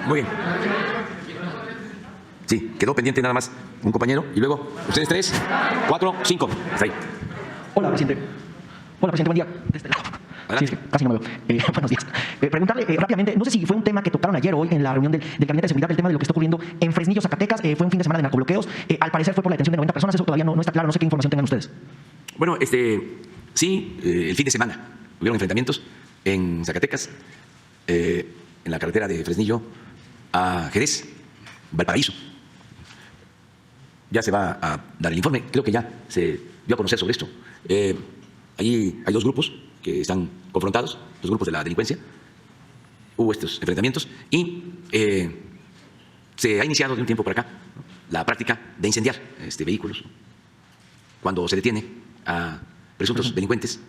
Muy bien. Sí, quedó pendiente nada más un compañero y luego ustedes 3, 4, 5. Hasta ahí. Hola, presidente. Hola, presidente, buen día. De este lado. Sí, es que casi no me veo. Buenos días. Preguntarle rápidamente, no sé si fue un tema que tocaron ayer o hoy en la reunión del Gabinete de Seguridad, el tema de lo que está ocurriendo en Fresnillo, Zacatecas. Fue un fin de semana de narcobloqueos. Al parecer fue por la detención de 90 personas. Eso todavía no está claro. No sé qué información tengan ustedes. Bueno, sí, el fin de semana hubieron enfrentamientos en Zacatecas, en la carretera de Fresnillo a Jerez, Valparaíso. Ya se va a dar el informe, creo que ya se dio a conocer sobre esto. Allí hay dos grupos que están confrontados, los grupos de la delincuencia. Hubo estos enfrentamientos y se ha iniciado de un tiempo para acá la práctica de incendiar vehículos cuando se detiene a presuntos delincuentes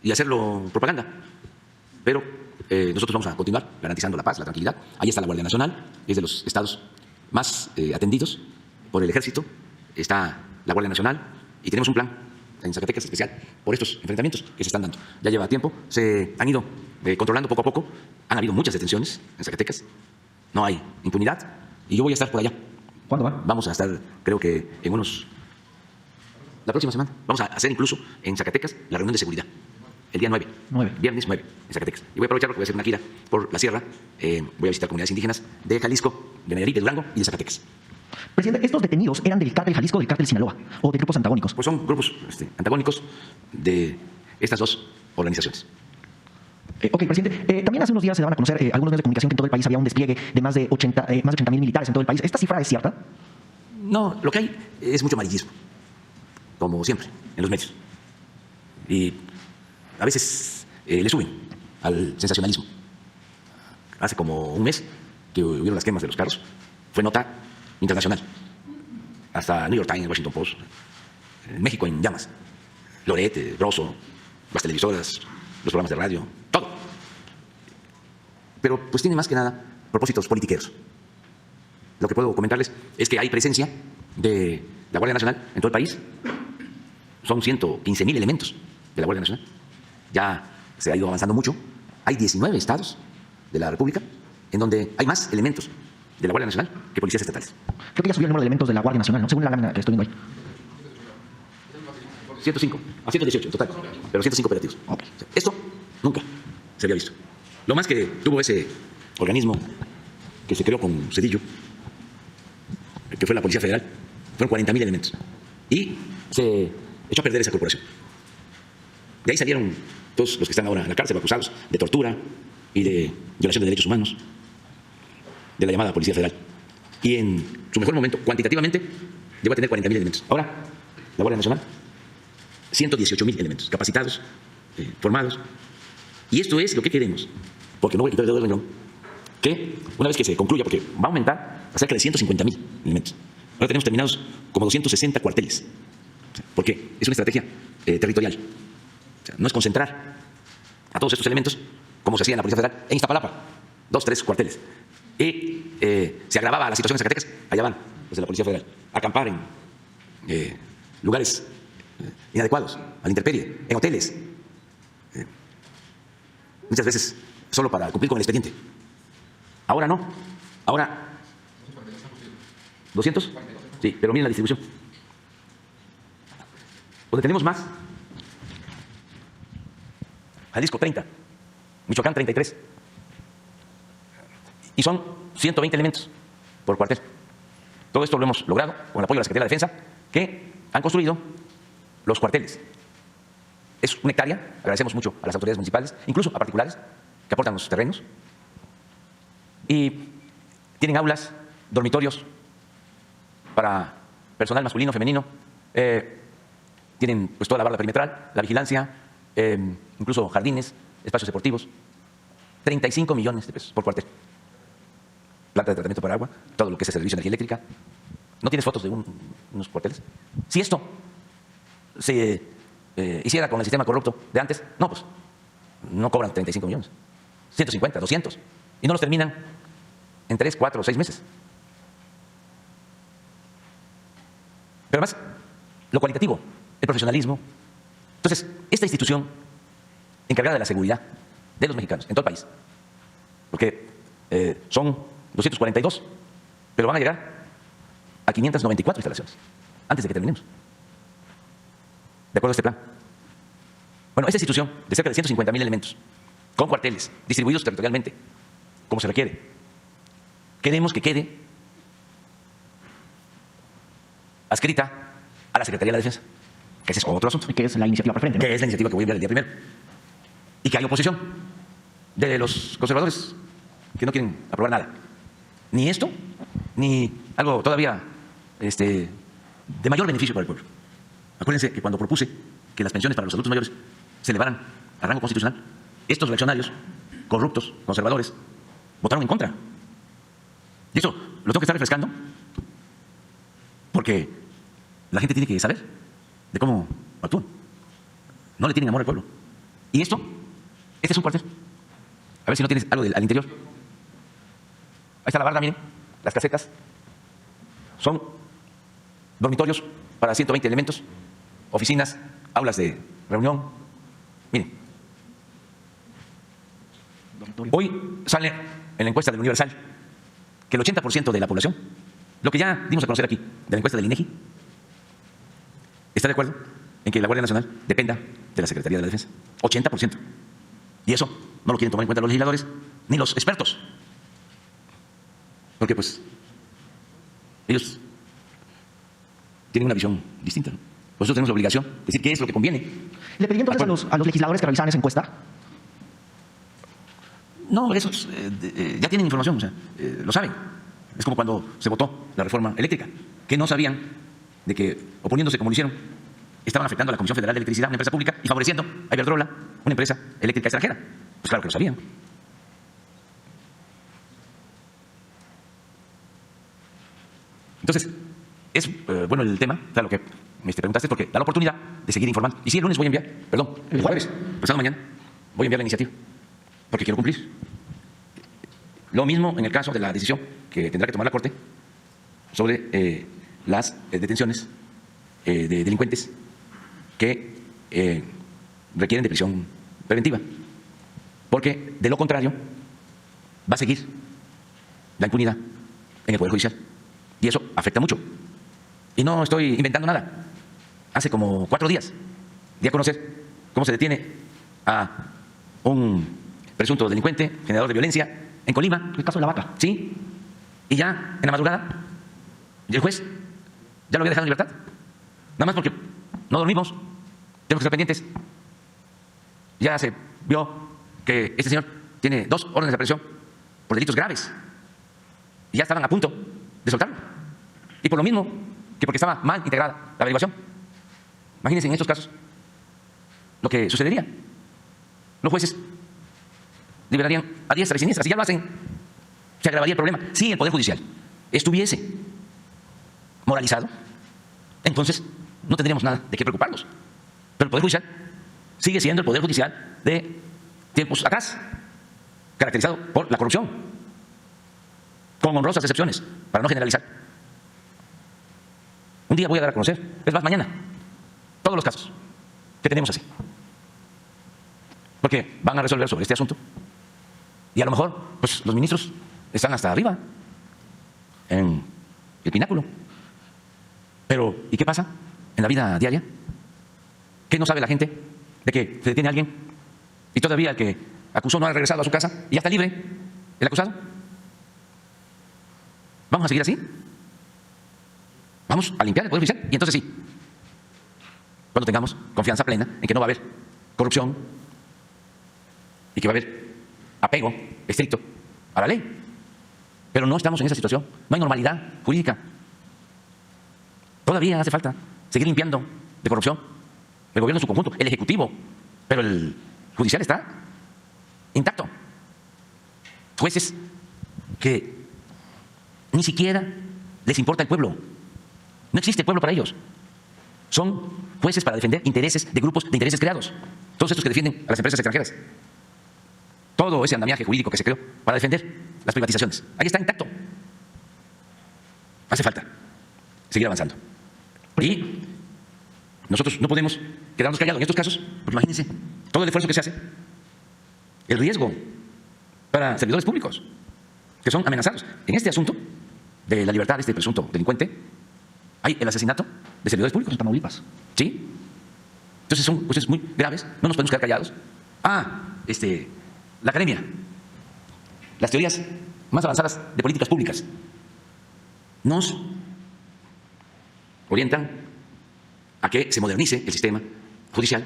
y hacerlo propaganda. Pero nosotros vamos a continuar garantizando la paz, la tranquilidad. Ahí está la Guardia Nacional, es de los estados más atendidos por el Ejército. Está la Guardia Nacional y tenemos un plan en Zacatecas especial por estos enfrentamientos que se están dando. Ya lleva tiempo, se han ido controlando poco a poco. Han habido muchas detenciones en Zacatecas, no hay impunidad y yo voy a estar por allá. ¿Cuándo va? Vamos a estar, creo que la próxima semana, vamos a hacer incluso en Zacatecas la reunión de seguridad. El día 9. Viernes 9, en Zacatecas. Y voy a aprovechar porque voy a hacer una gira por la sierra. Voy a visitar comunidades indígenas de Jalisco, de Nayarit, de Durango y de Zacatecas. Presidente, ¿estos detenidos eran del cártel Jalisco o del cártel Sinaloa? ¿O de grupos antagónicos? Pues son grupos antagónicos de estas dos organizaciones. Ok, presidente. También hace unos días se daban a conocer algunos medios de comunicación que en todo el país había un despliegue de más de 80.000 militares en todo el país. ¿Esta cifra es cierta? No, lo que hay es mucho amarillismo, como siempre, en los medios. Y a veces le suben al sensacionalismo. Hace como un mes que hubieron las quemas de los carros, fue nota internacional. Hasta New York Times, Washington Post, México en llamas. Loret, Broso, las televisoras, los programas de radio, todo. Pero pues tiene más que nada propósitos politiqueros. Lo que puedo comentarles es que hay presencia de la Guardia Nacional en todo el país. Son 115.000 elementos de la Guardia Nacional. Ya se ha ido avanzando mucho. Hay 19 estados de la República en donde hay más elementos de la Guardia Nacional que policías estatales. Creo que ya subió el número de elementos de la Guardia Nacional, ¿no? Según la lámina que estoy viendo ahí. 105, a 118 en total, pero 105 operativos. Okay. O sea, esto nunca se había visto. Lo más que tuvo ese organismo que se creó con Cedillo, que fue la Policía Federal, fueron 40.000 elementos. Y se echó a perder esa corporación. De ahí salieron todos los que están ahora en la cárcel acusados de tortura y de violación de derechos humanos, de la llamada Policía Federal. Y en su mejor momento, cuantitativamente, llegó a tener 40.000 elementos. Ahora, la Guardia Nacional, 118.000 elementos, capacitados, formados. Y esto es lo que queremos, porque no voy a quitar el dedo del renglón, que una vez que se concluya, porque va a aumentar a cerca de 150.000 elementos. Ahora tenemos terminados como 260 cuarteles, porque es una estrategia territorial. O sea, no es concentrar a todos estos elementos, como se hacía en la Policía Federal, en Iztapalapa, 2, 3 cuarteles. Y se agravaba la situación en Zacatecas, allá van los de la Policía Federal, a acampar en lugares inadecuados, a la intemperie, en hoteles, muchas veces solo para cumplir con el expediente. Ahora no, ahora 200, sí, pero miren la distribución. Donde tenemos más, Jalisco 30, Michoacán 33, y son 120 elementos por cuartel. Todo esto lo hemos logrado con el apoyo de la Secretaría de la Defensa, que han construido los cuarteles. Es una hectárea, agradecemos mucho a las autoridades municipales, incluso a particulares que aportan los terrenos, y tienen aulas, dormitorios para personal masculino, femenino, tienen pues toda la barra perimetral, la vigilancia, incluso jardines, espacios deportivos. 35 millones de pesos por cuartel. Planta de tratamiento para agua, todo lo que es el servicio de energía eléctrica. ¿No tienes fotos de unos cuarteles? Si esto se hiciera con el sistema corrupto de antes, no, pues no cobran 35 millones, 150, 200, y no los terminan en 3, 4 o 6 meses. Pero además, lo cualitativo, el profesionalismo. Entonces, esta institución encargada de la seguridad de los mexicanos en todo el país, porque son 242, pero van a llegar a 594 instalaciones antes de que terminemos, de acuerdo a este plan. Bueno, esta institución de cerca de 150.000 elementos, con cuarteles, distribuidos territorialmente, como se requiere, queremos que quede adscrita a la Secretaría de la Defensa, que ese es otro asunto. Y que es la iniciativa preferente, ¿no? Que es la iniciativa que voy a enviar el día primero. Y que hay oposición de los conservadores que no quieren aprobar nada. Ni esto, ni algo todavía de mayor beneficio para el pueblo. Acuérdense que cuando propuse que las pensiones para los adultos mayores se elevaran a rango constitucional, estos reaccionarios, corruptos, conservadores, votaron en contra. Y eso lo tengo que estar refrescando porque la gente tiene que saber de cómo actúan. No le tienen amor al pueblo. Y esto, este es un cuartel. A ver si no tienes algo al interior. Ahí está la barda, miren, las casetas. Son dormitorios para 120 elementos, oficinas, aulas de reunión. Miren. Hoy sale en la encuesta del Universal que el 80% de la población, lo que ya dimos a conocer aquí, de la encuesta del INEGI, está de acuerdo en que la Guardia Nacional dependa de la Secretaría de la Defensa. 80%. Y eso no lo quieren tomar en cuenta los legisladores ni los expertos. Porque pues ellos tienen una visión distinta, ¿no? Nosotros tenemos la obligación de decir qué es lo que conviene. ¿Le pedí entonces a los legisladores que realizaran esa encuesta? No, esos ya tienen información, o sea, lo saben. Es como cuando se votó la reforma eléctrica, que no sabían de que, oponiéndose como lo hicieron, estaban afectando a la Comisión Federal de Electricidad, una empresa pública, y favoreciendo a Iberdrola, una empresa eléctrica extranjera. Pues claro que lo sabían. Entonces, es bueno el tema, claro, lo que me preguntaste, porque da la oportunidad de seguir informando. Y sí, el lunes voy a enviar, perdón, el jueves, pasado mañana, voy a enviar la iniciativa, porque quiero cumplir. Lo mismo en el caso de la decisión que tendrá que tomar la Corte sobre las detenciones de delincuentes que requieren de prisión preventiva, porque de lo contrario va a seguir la impunidad en el Poder Judicial y eso afecta mucho. Y no estoy inventando nada. Hace como 4 días di a conocer cómo se detiene a un presunto delincuente, generador de violencia, en Colima. El caso de la vaca. Sí. Y ya en la madrugada, y el juez ya lo había dejado en libertad. Nada más porque no dormimos, tenemos que estar pendientes. Ya se vio que este señor tiene 2 órdenes de aprehensión por delitos graves. Y ya estaban a punto de soltarlo. Y por lo mismo que porque estaba mal integrada la averiguación. Imagínense en estos casos lo que sucedería. Los jueces liberarían a diestra y siniestra. Si ya lo hacen, se agravaría el problema. Si el Poder Judicial estuviese moralizado, entonces no tendríamos nada de qué preocuparnos. Pero el Poder Judicial sigue siendo el Poder Judicial de tiempos atrás, caracterizado por la corrupción, con honrosas excepciones, para no generalizar. Un día voy a dar a conocer, es más, mañana, todos los casos que tenemos así. Porque van a resolver sobre este asunto. Y a lo mejor, pues los ministros están hasta arriba, en el pináculo. Pero, ¿y qué pasa en la vida diaria? ¿Qué no sabe la gente de que se detiene a alguien y todavía el que acusó no ha regresado a su casa y ya está libre el acusado? ¿Vamos a seguir así? Vamos a limpiar el Poder Judicial y entonces sí, cuando tengamos confianza plena en que no va a haber corrupción y que va a haber apego estricto a la ley. Pero no estamos en esa situación, no hay normalidad jurídica. Todavía hace falta seguir limpiando de corrupción el gobierno en su conjunto, el ejecutivo, pero el judicial está intacto. Jueces que ni siquiera les importa el pueblo. No existe pueblo para ellos. Son jueces para defender intereses de grupos de intereses creados. Todos estos que defienden a las empresas extranjeras. Todo ese andamiaje jurídico que se creó para defender las privatizaciones. Ahí está intacto. Hace falta seguir avanzando. Y nosotros no podemos quedarnos callados en estos casos, porque imagínense todo el esfuerzo que se hace, el riesgo para servidores públicos. que son amenazados. En este asunto de la libertad de este presunto delincuente, hay el asesinato de servidores públicos. En Tamaulipas. ¿Sí? Entonces son cuestiones muy graves, no nos podemos quedar callados. La academia, las teorías más avanzadas de políticas públicas nos orientan a que se modernice el sistema judicial,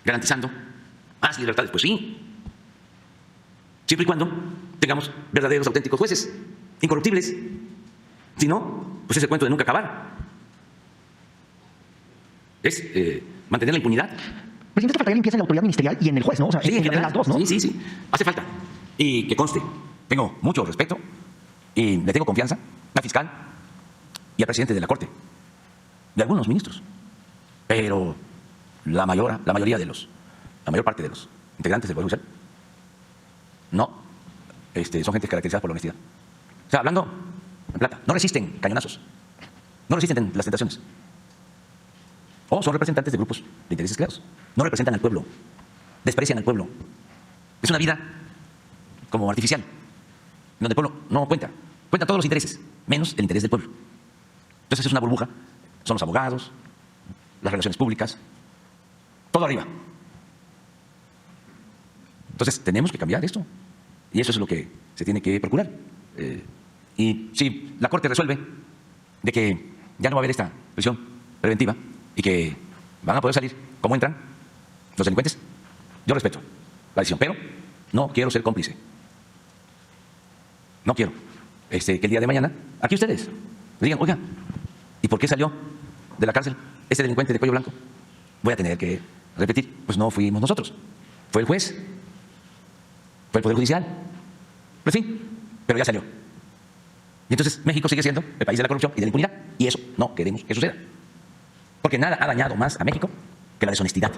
garantizando más libertades. Pues sí, siempre y cuando tengamos verdaderos, auténticos jueces, incorruptibles. Si no, pues es el cuento de nunca acabar. Es mantener la impunidad. Presidente, esto faltaría limpieza en la autoridad ministerial y en el juez, ¿no? O sea, Sí, en las dos, ¿no? Sí. Hace falta. Y que conste, tengo mucho respeto y le tengo confianza al fiscal y al presidente de la Corte y a algunos ministros. Pero la mayor parte de los integrantes del Poder Judicial no, son gente caracterizada por la honestidad. O sea, hablando en plata, no resisten cañonazos, no resisten las tentaciones. O son representantes de grupos de intereses claros. No representan al pueblo, desprecian al pueblo. Es una vida como artificial, donde el pueblo no cuenta. Cuentan todos los intereses, menos el interés del pueblo. Entonces es una burbuja. Son los abogados, las relaciones públicas, todo arriba. Entonces tenemos que cambiar esto. Y eso es lo que se tiene que procurar. Y si la Corte resuelve de que ya no va a haber esta prisión preventiva y que van a poder salir como entran los delincuentes, yo respeto la decisión, pero no quiero ser cómplice. No quiero que el día de mañana aquí ustedes le digan, oiga, ¿y por qué salió de la cárcel ese delincuente de cuello blanco? Voy a tener que repetir, pues no fuimos nosotros, fue el juez, fue el Poder Judicial. Pues sí, pero ya salió. Y entonces México sigue siendo el país de la corrupción y de la impunidad, y eso no queremos que suceda. Porque nada ha dañado más a México que la deshonestidad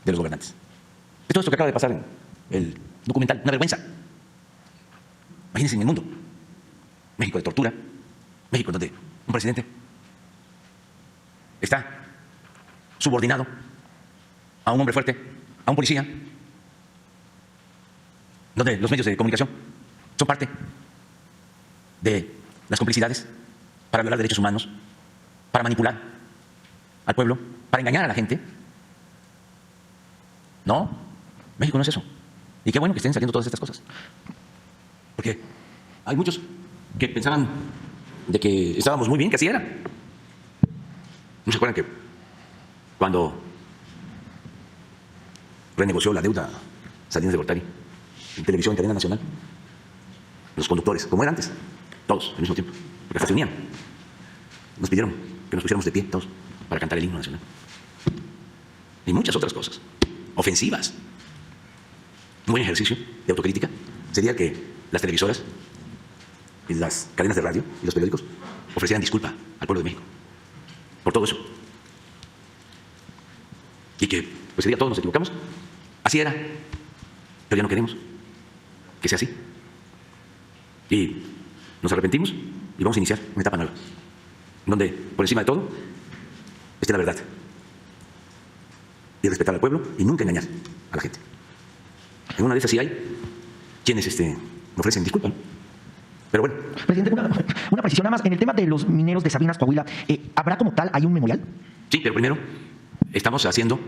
de los gobernantes. Es todo esto que acaba de pasar en el documental, una vergüenza. Imagínense en el mundo. México de tortura, México donde un presidente está subordinado a un hombre fuerte, a un policía, donde los medios de comunicación son parte de las complicidades para violar derechos humanos, para manipular al pueblo, para engañar a la gente. No, México no es eso. Y qué bueno que estén saliendo todas estas cosas. Porque hay muchos que pensaban de que estábamos muy bien, que así era. ¿No se acuerdan que cuando renegoció la deuda Salinas de Gortari en televisión, en cadena nacional, los conductores, como era antes, todos al mismo tiempo, porque hasta se unían, nos pidieron que nos pusiéramos de pie todos para cantar el himno nacional? Y muchas otras cosas ofensivas. Un buen ejercicio de autocrítica sería que las televisoras y las cadenas de radio y los periódicos ofrecieran disculpa al pueblo de México por todo eso. Y que, pues ese día todos nos equivocamos. Así era. Pero ya no queremos que sea así. Y nos arrepentimos y vamos a iniciar una etapa nueva, donde por encima de todo esté la verdad y respetar al pueblo y nunca engañar a la gente. En una de esas sí hay quienes ofrecen disculpa, ¿no? Pero bueno. Presidente, una precisión nada más. En el tema de los mineros de Sabinas, Coahuila, ¿habrá como tal, hay un memorial? Sí, pero primero estamos haciendo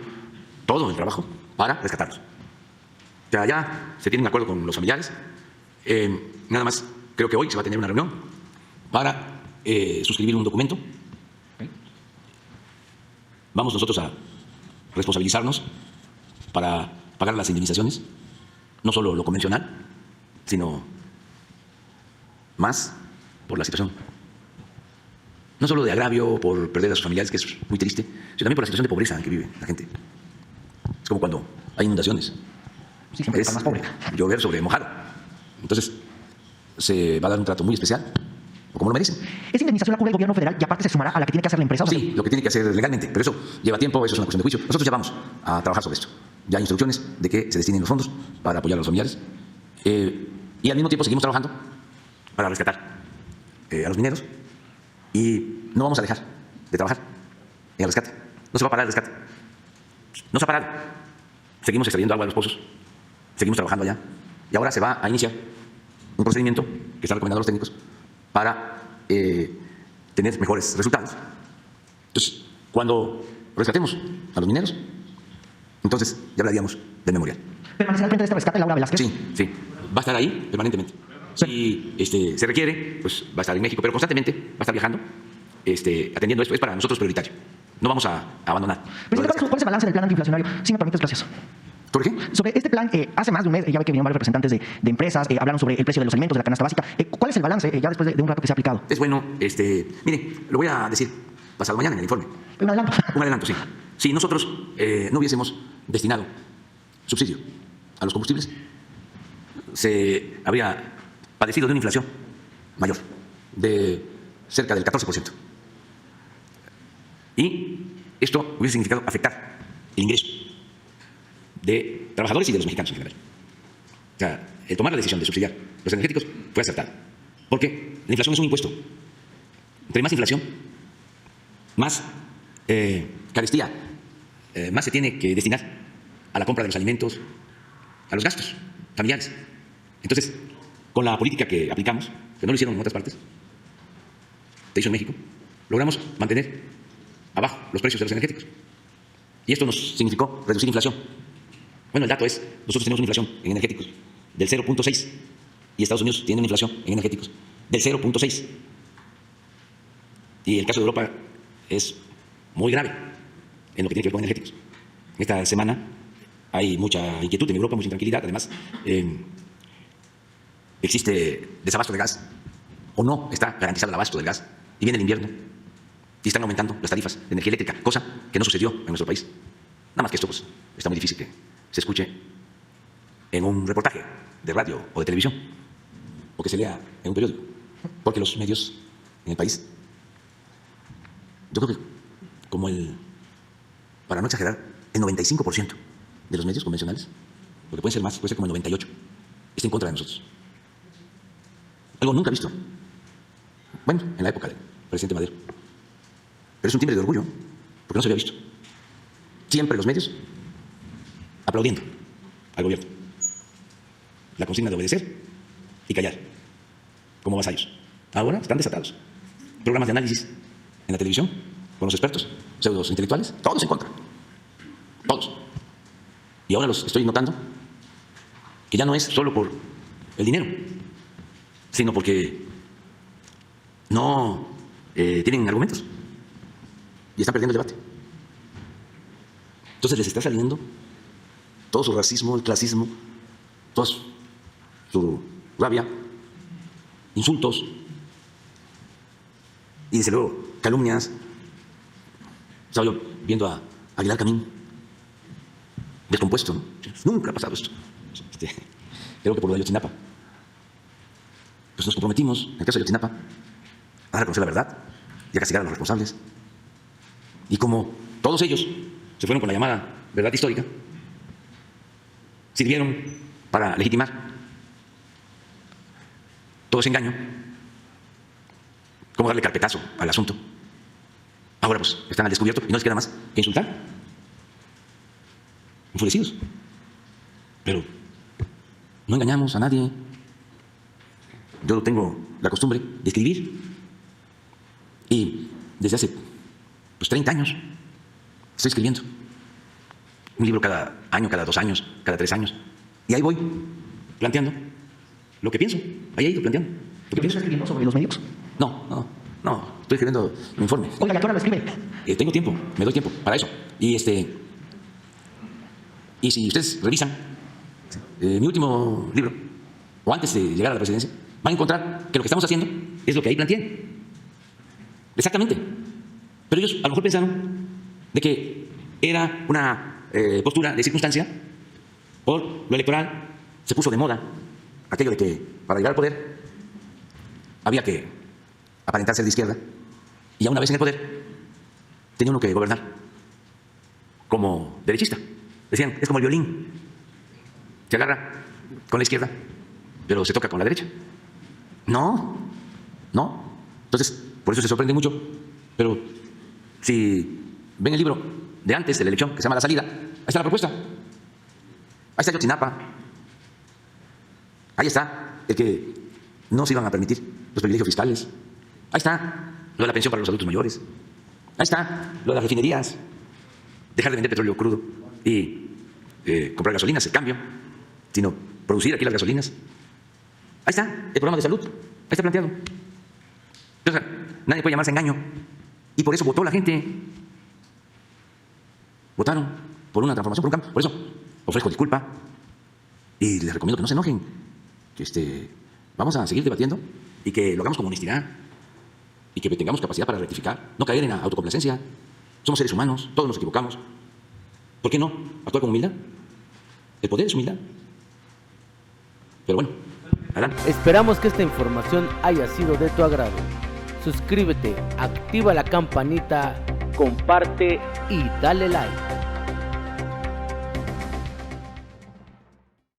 todo el trabajo para rescatarlos. O sea, ya se tiene un acuerdo con los familiares. Nada más, creo que hoy se va a tener una reunión para suscribir un documento. Vamos nosotros a responsabilizarnos para pagar las indemnizaciones, no solo lo convencional, sino más por la situación, no solo de agravio por perder a sus familiares, que es muy triste, sino también por la situación de pobreza en que vive la gente. Es como cuando hay inundaciones. Sí, siempre está más pobre. Llover sobre mojado. Entonces, se va a dar un trato muy especial, o como lo merecen. ¿Esa indemnización la cubre el gobierno federal y aparte se sumará a la que tiene que hacer la empresa? Sí, lo que tiene que hacer legalmente, pero eso lleva tiempo, eso es una cuestión de juicio. Nosotros ya vamos a trabajar sobre esto. Ya hay instrucciones de que se destinen los fondos para apoyar a los familiares. Y al mismo tiempo seguimos trabajando para rescatar a los mineros. Y no vamos a dejar de trabajar en el rescate. No se va a parar el rescate. No se ha parado. Seguimos extrayendo agua de los pozos. Seguimos trabajando allá. Y ahora se va a iniciar un procedimiento que está recomendando a los técnicos para tener mejores resultados. Entonces, cuando rescatemos a los mineros, entonces ya hablaríamos del memorial. ¿Permanecerá al frente de este rescate Laura Velázquez? Sí, sí. Va a estar ahí permanentemente. Si se requiere, pues va a estar en México, pero constantemente va a estar viajando, atendiendo esto. Es para nosotros prioritario. No vamos a abandonar. Presidente, ¿cuál es el balance del plan antiinflacionario? Si me permites, gracias. ¿Por qué? Sobre este plan, hace más de un mes, ya ve que vinieron varios representantes de empresas, hablaron sobre el precio de los alimentos, de la canasta básica. ¿Cuál es el balance ya después de un rato que se ha aplicado? Es bueno, mire, lo voy a decir pasado mañana en el informe. Un adelanto. Un adelanto, sí. Si nosotros no hubiésemos destinado subsidio a los combustibles, se habría padecido de una inflación mayor, de cerca del 14%. Y esto hubiese significado afectar el ingreso de trabajadores y de los mexicanos en general. O sea, el tomar la decisión de subsidiar los energéticos fue acertado. Porque la inflación es un impuesto. Entre más inflación, más carestía, más se tiene que destinar a la compra de los alimentos, a los gastos familiares. Entonces, con la política que aplicamos, que no lo hicieron en otras partes, se hizo en México, logramos mantener abajo los precios de los energéticos. Y esto nos significó reducir inflación. Bueno, el dato es, nosotros tenemos una inflación en energéticos del 0.6 y Estados Unidos tiene una inflación en energéticos del 0.6. Y el caso de Europa es muy grave en lo que tiene que ver con energéticos. Esta semana hay mucha inquietud en Europa, mucha intranquilidad. Además, existe desabasto de gas o no está garantizado el abasto del gas. Y viene el invierno y están aumentando las tarifas de energía eléctrica, cosa que no sucedió en nuestro país. Nada más que esto pues, está muy difícil que se escuche en un reportaje de radio o de televisión o que se lea en un periódico. Porque los medios en el país, yo creo que para no exagerar, el 95% de los medios convencionales, porque pueden ser más, puede ser como el 98%, está en contra de nosotros. Algo nunca visto. Bueno, en la época del presidente Madero. Pero es un timbre de orgullo, porque no se había visto. Siempre los medios aplaudiendo al gobierno. La consigna de obedecer y callar, como vasallos. Ahora están desatados. Programas de análisis en la televisión, con los expertos, pseudos intelectuales, todos en contra. Todos. Y ahora los estoy notando que ya no es solo por el dinero, sino porque no tienen argumentos y están perdiendo el debate. Entonces les está saliendo todo su racismo, el clasismo, toda su rabia, insultos y desde luego calumnias. Estaba yo viendo a Aguilar Camín descompuesto, ¿no? Nunca ha pasado esto. Creo que por lo de Ayotzinapa. Pues nos comprometimos, en el caso de Ayotzinapa, a dar a conocer la verdad y a castigar a los responsables. Y como todos ellos se fueron con la llamada verdad histórica, sirvieron para legitimar todo ese engaño, cómo darle carpetazo al asunto. Ahora pues están al descubierto y no les queda más que insultar. Enfurecidos. Pero no engañamos a nadie. Yo tengo la costumbre de escribir y desde hace 30 años estoy escribiendo un libro cada año, cada 2 años, cada 3 años. Y ahí voy planteando lo que pienso. Ahí he ido planteando lo que pienso. ¿Estás escribiendo sobre los medios? No. Estoy escribiendo un informe. Oiga, ¿y a qué hora lo escribe? Tengo tiempo, me doy tiempo para eso. Y si ustedes revisan mi último libro, o antes de llegar a la presidencia, van a encontrar que lo que estamos haciendo es lo que ahí planteé. Exactamente. Pero ellos a lo mejor pensaron de que era una postura de circunstancia. Por lo electoral se puso de moda aquello de que para llegar al poder había que aparentar ser de izquierda, y ya una vez en el poder tenía uno que gobernar como derechista. Decían, es como el violín, se agarra con la izquierda, pero se toca con la derecha. No. Entonces, por eso se sorprende mucho. Pero si ven el libro de antes de la elección, que se llama La Salida, ahí está la propuesta. Ahí está Ayotzinapa. Ahí está el que no se iban a permitir los privilegios fiscales. Ahí está lo de la pensión para los adultos mayores. Ahí está lo de las refinerías. Dejar de vender petróleo crudo y comprar gasolinas, el cambio, sino producir aquí las gasolinas. Ahí está el programa de salud. Ahí está planteado. O sea, nadie puede llamarse engaño. Y por eso votó la gente. Votaron por una transformación, por un cambio. Por eso ofrezco disculpa y les recomiendo que no se enojen. Que vamos a seguir debatiendo y que lo hagamos con honestidad y que tengamos capacidad para rectificar, no caer en la autocomplacencia. Somos seres humanos, todos nos equivocamos. ¿Por qué no actuar con humildad? El poder es humildad. Pero bueno, adelante. Esperamos que esta información haya sido de tu agrado. Suscríbete, activa la campanita, comparte y dale like.